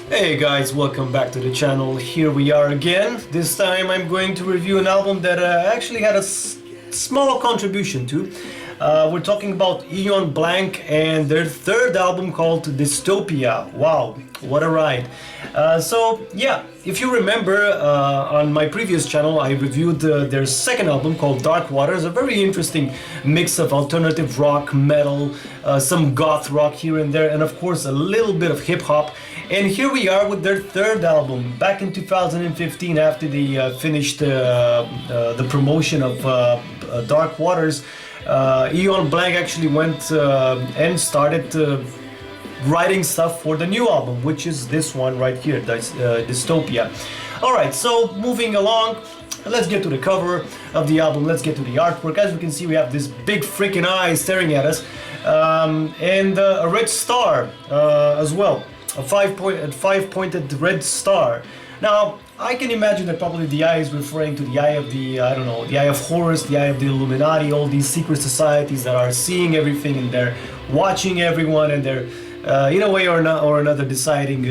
Hey guys, welcome back to the channel. Here we are again. This time I'm going to review an album that I actually had a small contribution to. We're talking about Aeon Blank and their third album called Dystopia. Wow, what a ride. So if you remember, on my previous channel I reviewed their second album called Dark Waters, a very interesting mix of alternative rock, metal, some goth rock here and there, and of course a little bit of hip-hop. And here we are with their third album, back in 2015 after they finished the promotion of Dark Waters. Aeon Blank actually went and started writing stuff for the new album, which is this one right here, Dystopia. Alright, so moving along, let's get to the cover of the album, let's get to the artwork. As you can see, we have this big freaking eye staring at us, and a red star as well, a five-pointed red star. Now, I can imagine that probably the eye is referring to the eye of the, I don't know, the eye of Horus, the eye of the Illuminati, all these secret societies that are seeing everything and they're watching everyone and they're, in a way or another, deciding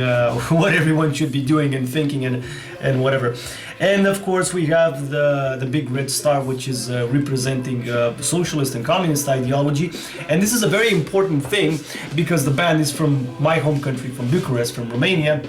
what everyone should be doing and thinking and whatever. And of course we have the big red star, which is representing socialist and communist ideology. And this is a very important thing because the band is from my home country, from Bucharest, from Romania.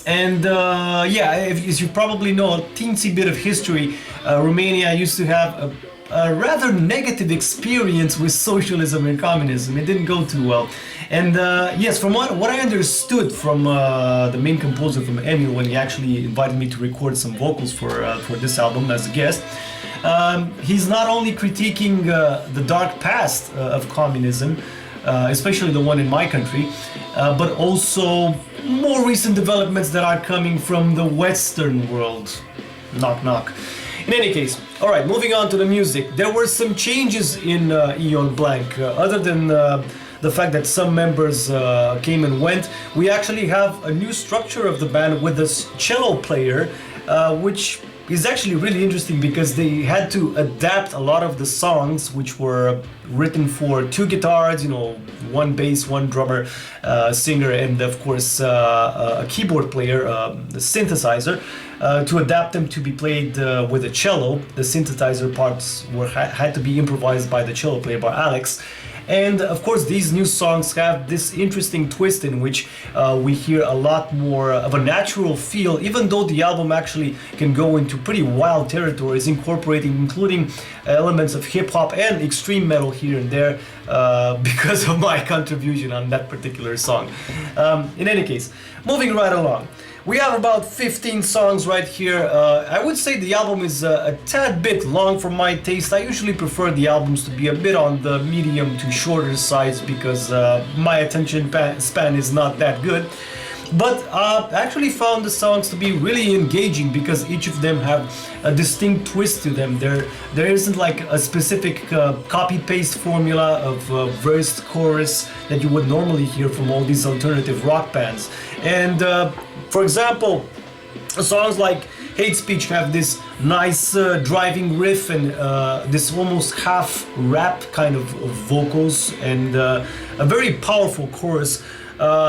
And as you probably know, a teensy bit of history, Romania used to have a rather negative experience with socialism and communism. It didn't go too well. And yes, from what I understood from the main composer, from Emil, when he actually invited me to record some vocals for this album as a guest, he's not only critiquing the dark past of communism, especially the one in my country, but also more recent developments that are coming from the Western world. Knock knock. In any case, alright, moving on to the music. There were some changes in Aeon Blank. Other than the fact that some members came and went, we actually have a new structure of the band with this cello player, which is actually really interesting because they had to adapt a lot of the songs which were written for two guitars, you know, one bass, one drummer, singer, and of course a keyboard player, the synthesizer, to adapt them to be played with a cello. The synthesizer parts had to be improvised by the cello player, by Alex. And of course these new songs have this interesting twist in which we hear a lot more of a natural feel, even though the album actually can go into pretty wild territories, including elements of hip-hop and extreme metal here and there, because of my contribution on that particular song. In any case, moving right along. We have about 15 songs right here. I would say the album is a tad bit long for my taste. I usually prefer the albums to be a bit on the medium to shorter sides because my attention span is not that good. But I actually found the songs to be really engaging because each of them have a distinct twist to them. There isn't like a specific copy-paste formula of verse, chorus that you would normally hear from all these alternative rock bands. And for example, songs like Hate Speech have this nice driving riff and this almost half rap kind of vocals and a very powerful chorus.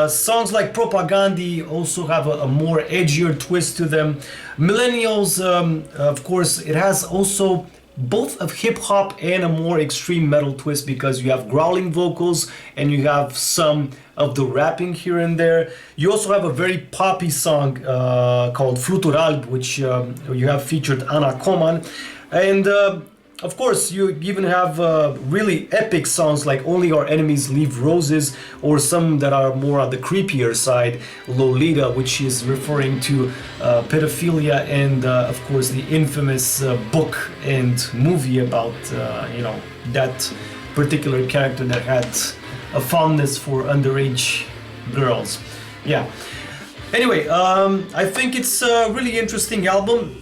Songs like Propaganda also have a more edgier twist to them. Millennials, of course, it has also both of hip-hop and a more extreme metal twist because you have growling vocals and you have some of the rapping here and there. You also have a very poppy song called Flutural, which you have featured Ana Coman. And of course, you even have really epic songs like Only Our Enemies Leave Roses, or some that are more on the creepier side, Lolita, which is referring to pedophilia, and of course the infamous book and movie about that particular character that had a fondness for underage girls. Yeah. Anyway, I think it's a really interesting album.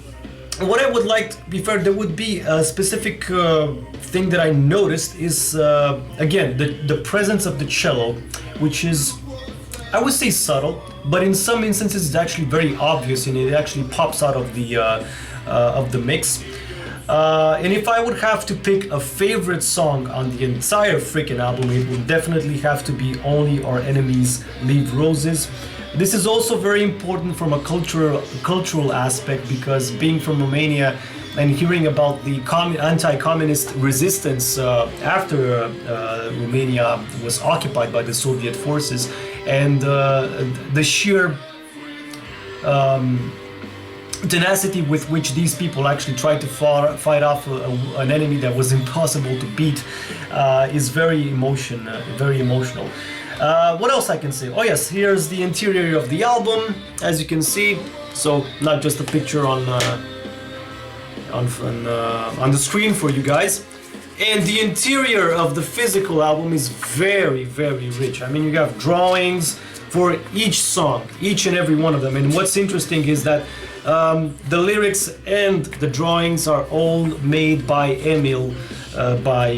What I would like to be fair, there would be a specific thing that I noticed is again the presence of the cello, which is, I would say, subtle, but in some instances it's actually very obvious and it actually pops out of the mix. And if I would have to pick a favorite song on the entire freaking album, it would definitely have to be Only Our Enemies Leave Roses. This is also very important from a cultural aspect, because being from Romania and hearing about the anti-communist resistance after Romania was occupied by the Soviet forces, and the sheer tenacity with which these people actually tried to fight off an enemy that was impossible to beat is very emotional. What else I can say? Oh yes, here's the interior of the album, as you can see. So not just a picture on the screen for you guys. And the interior of the physical album is very, very rich. I mean, you have drawings for each song, each and every one of them. And what's interesting is that the lyrics and the drawings are all made by Emil, by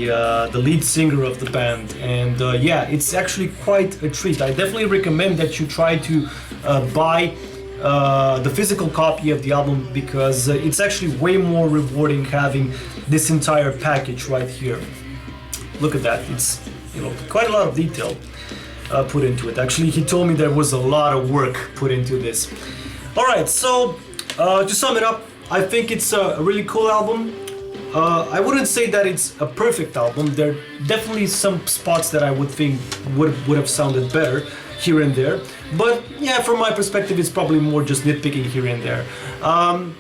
the lead singer of the band. And yeah, it's actually quite a treat. I definitely recommend that you try to buy the physical copy of the album, because it's actually way more rewarding having this entire package right here. Look at that. It's, you know, quite a lot of detail put into it. Actually, he told me there was a lot of work put into this. All right, so to sum it up, I think it's a really cool album. I wouldn't say that it's a perfect album. There are definitely some spots that I would think would have sounded better here and there. But yeah, from my perspective, it's probably more just nitpicking here and there.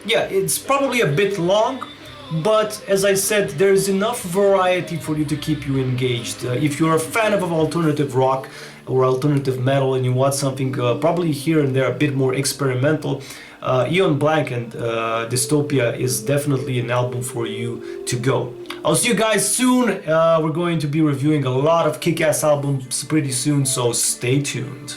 Yeah, it's probably a bit long, but as I said, there's enough variety for you to keep you engaged. If you're a fan of alternative rock or alternative metal and you want something probably here and there a bit more experimental, Aeon Blank and Dystopia is definitely an album for you to go. I'll see you guys soon. We're going to be reviewing a lot of kick-ass albums pretty soon, so stay tuned.